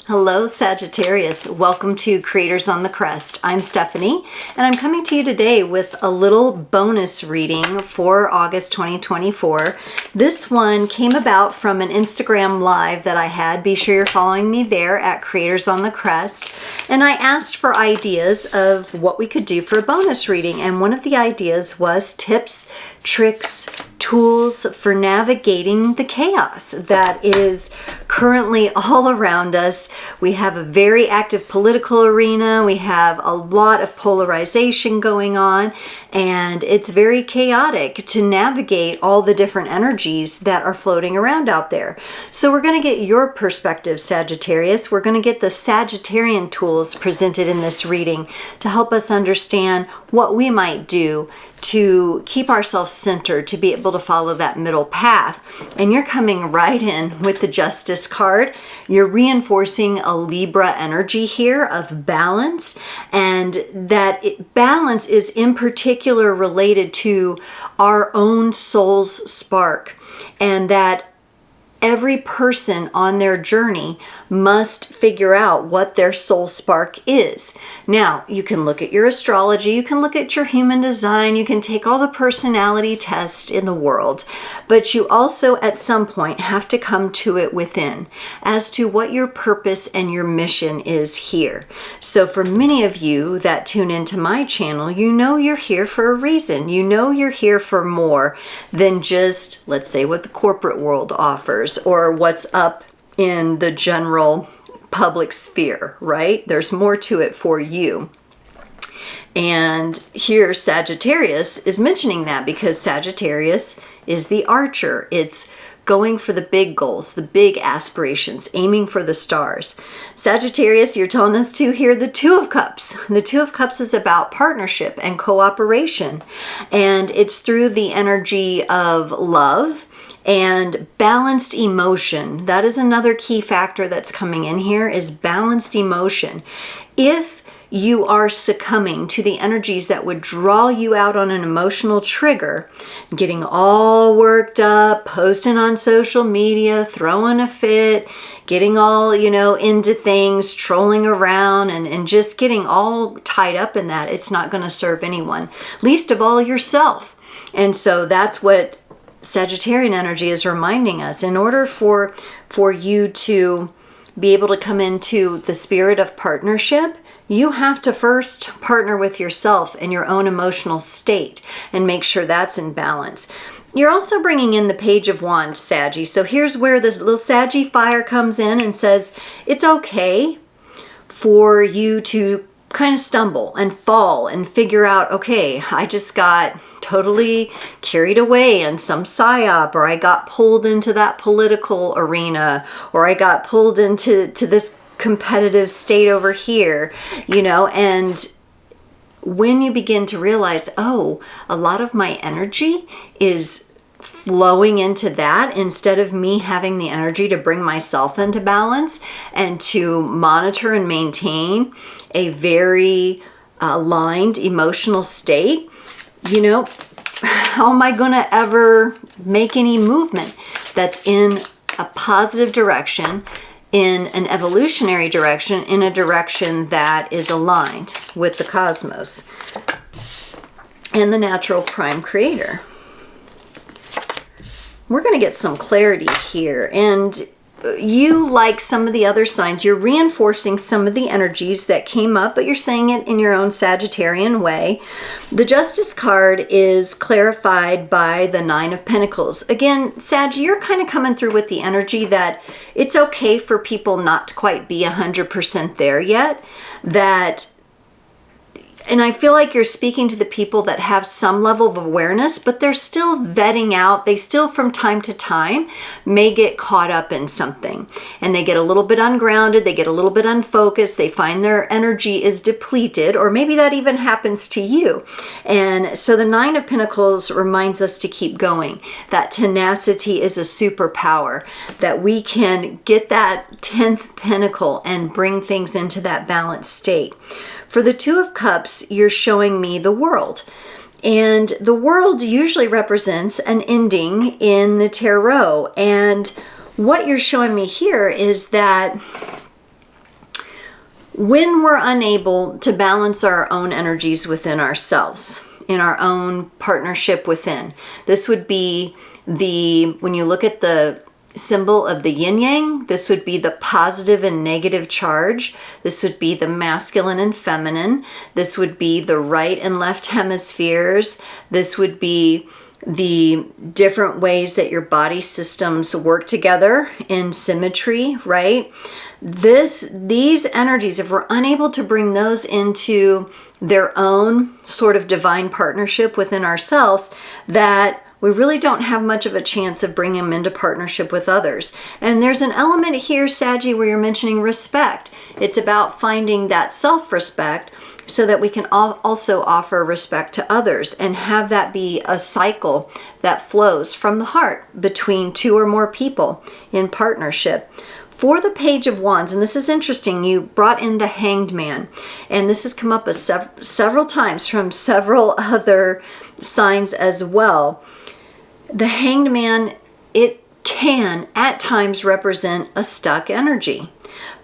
Hello Sagittarius, welcome to Creators on the Crest. I'm Stephanie and I'm coming to you today with a little bonus reading for August 2024. This one came about from an Instagram live that I had. Be sure you're following me there at Creators on the Crest. And I asked for ideas of what we could do for a bonus reading, and one of the ideas was tips, tricks, tools for navigating the chaos that is currently all around us. We have a very active political arena. We have a lot of polarization going on, and it's very chaotic to navigate all the different energies that are floating around out there. So we're going to get your perspective, Sagittarius. We're going to get the Sagittarian tools presented in this reading to help us understand what we might do to keep ourselves centered, to be able to follow that middle path. And you're coming right in with the Justice card. You're reinforcing a Libra energy here of balance, and that balance is in particular related to our own soul's spark, and that every person on their journey must figure out what their soul spark is. Now, you can look at your astrology, you can look at your human design, you can take all the personality tests in the world, but you also at some point have to come to it within as to what your purpose and your mission is here. So for many of you that tune into my channel, you know you're here for a reason. You know you're here for more than just, let's say, what the corporate world offers or what's up in the general public sphere, right? There's more to it for you. And here Sagittarius is mentioning that because Sagittarius is the archer. It's going for the big goals, the big aspirations, aiming for the stars. Sagittarius, you're telling us to hear the Two of Cups. The Two of Cups is about partnership and cooperation. And it's through the energy of love and balanced emotion. That is another key factor that's coming in here, is balanced emotion. If you are succumbing to the energies that would draw you out on an emotional trigger, getting all worked up, posting on social media, throwing a fit, getting all, into things, trolling around, and just getting all tied up in that, it's not going to serve anyone, least of all yourself. And so that's what Sagittarian energy is reminding us. In order for you to be able to come into the spirit of partnership, you have to first partner with yourself and your own emotional state and make sure that's in balance. You're also bringing in the Page of Wands, Saggy. So here's where this little Saggy fire comes in and says it's okay for you to kind of stumble and fall and figure out, okay, I just got totally carried away in some psyop, or I got pulled into that political arena, or I got pulled into this competitive state over here, and when you begin to realize, oh, a lot of my energy is flowing into that instead of me having the energy to bring myself into balance and to monitor and maintain a very aligned emotional state, how am I going to ever make any movement that's in a positive direction, in an evolutionary direction, in a direction that is aligned with the cosmos and the natural prime creator? We're going to get some clarity here. And you, like some of the other signs, you're reinforcing some of the energies that came up, but you're saying it in your own Sagittarian way. The Justice card is clarified by the Nine of Pentacles. Again, Sag, you're kind of coming through with the energy that it's okay for people not to quite be 100% there yet. And I feel like you're speaking to the people that have some level of awareness, but they're still vetting out. They still, from time to time, may get caught up in something. And they get a little bit ungrounded. They get a little bit unfocused. They find their energy is depleted, or maybe that even happens to you. And so the Nine of Pentacles reminds us to keep going. That tenacity is a superpower, that we can get that 10th pentacle and bring things into that balanced state. For the Two of Cups, you're showing me the world. And the world usually represents an ending in the tarot. And what you're showing me here is that When we're unable to balance our own energies within ourselves, in our own partnership within, this would be when you look at the symbol of the yin yang, this would be the positive and negative charge. This would be the masculine and feminine. This would be the right and left hemispheres. This would be the different ways that your body systems work together in symmetry, right? These energies, if we're unable to bring those into their own sort of divine partnership within ourselves, that we really don't have much of a chance of bringing them into partnership with others. And there's an element here, Saggy, where you're mentioning respect. It's about finding that self-respect so that we can also offer respect to others and have that be a cycle that flows from the heart between two or more people in partnership. For the Page of Wands, and this is interesting, you brought in the Hanged Man, and this has come up several times from several other signs as well. The Hanged Man, it can at times represent a stuck energy.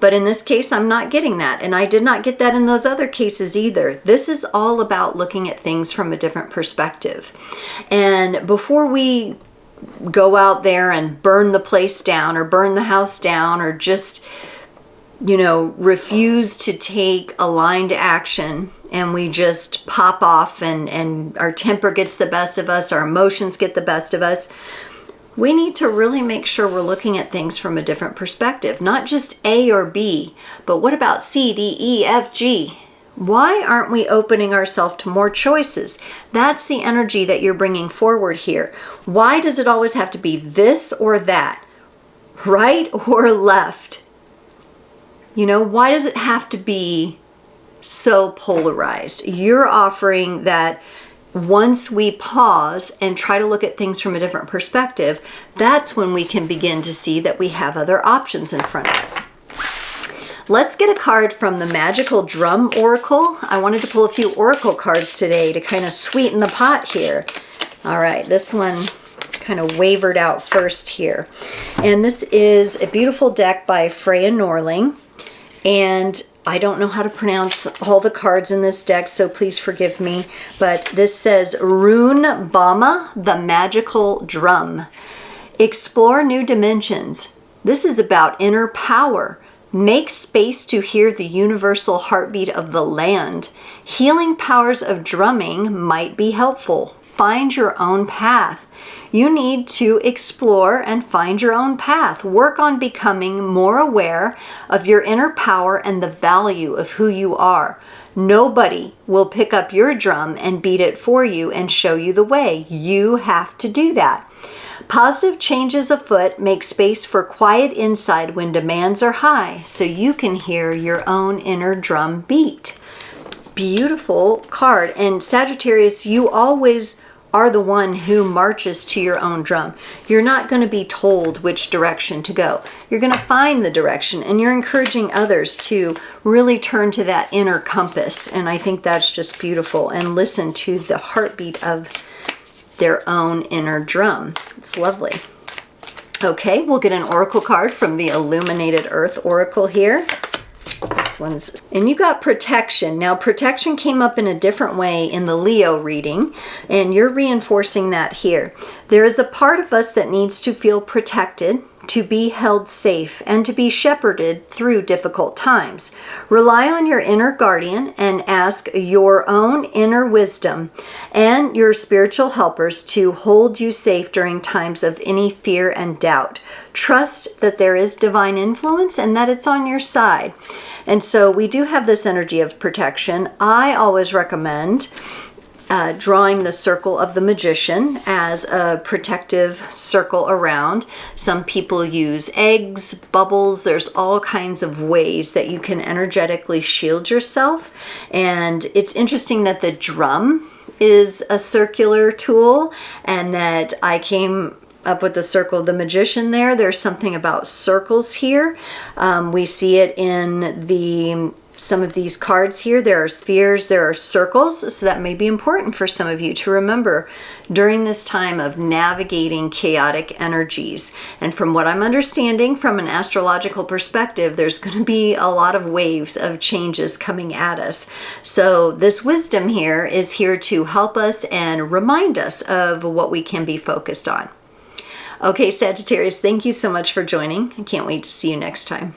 But in this case, I'm not getting that. And I did not get that in those other cases either. This is all about looking at things from a different perspective. And before we go out there and burn the place down or burn the house down or just, refuse to take aligned action, and we just pop off and our temper gets the best of us, our emotions get the best of us, we need to really make sure we're looking at things from a different perspective. Not just A or B, but what about C, D, E, F, G? Why aren't we opening ourselves to more choices? That's the energy that you're bringing forward here. Why does it always have to be this or that? Right or left? Why does it have to be so polarized? You're offering that once we pause and try to look at things from a different perspective, that's when we can begin to see that we have other options in front of us. Let's get a card from the Magical Drum Oracle. I wanted to pull a few Oracle cards today to kind of sweeten the pot here. All right, this one kind of wavered out first here. And this is a beautiful deck by Freya Norling. And I don't know how to pronounce all the cards in this deck, so please forgive me. But this says Rune Bama, the Magical Drum. Explore new dimensions. This is about inner power. Make space to hear the universal heartbeat of the land. Healing powers of drumming might be helpful. Find your own path. You need to explore and find your own path. Work on becoming more aware of your inner power and the value of who you are. Nobody will pick up your drum and beat it for you and show you the way. You have to do that. Positive changes afoot. Make space for quiet inside when demands are high so you can hear your own inner drum beat. Beautiful card. And Sagittarius, you always are the one who marches to your own drum. You're not going to be told which direction to go. You're going to find the direction, and you're encouraging others to really turn to that inner compass. And I think that's just beautiful. And listen to the heartbeat of their own inner drum. It's lovely. Okay, we'll get an oracle card from the Illuminated Earth Oracle here. This one's, and you got protection. Now, protection came up in a different way in the Leo reading, and you're reinforcing that here. There is a part of us that needs to feel protected, to be held safe, and to be shepherded through difficult times. Rely on your inner guardian and ask your own inner wisdom and your spiritual helpers to hold you safe during times of any fear and doubt. Trust that there is divine influence and that it's on your side. And so we do have this energy of protection. I always recommend drawing the circle of the magician as a protective circle around. Some people use eggs, bubbles. There's all kinds of ways that you can energetically shield yourself. And it's interesting that the drum is a circular tool and that I came up with the circle of the magician there. There's something about circles here. We see it in the some of these cards here, there are spheres, there are circles, so that may be important for some of you to remember during this time of navigating chaotic energies. And from what I'm understanding from an astrological perspective, there's going to be a lot of waves of changes coming at us. So this wisdom here is here to help us and remind us of what we can be focused on. Okay, Sagittarius, thank you so much for joining. I can't wait to see you next time.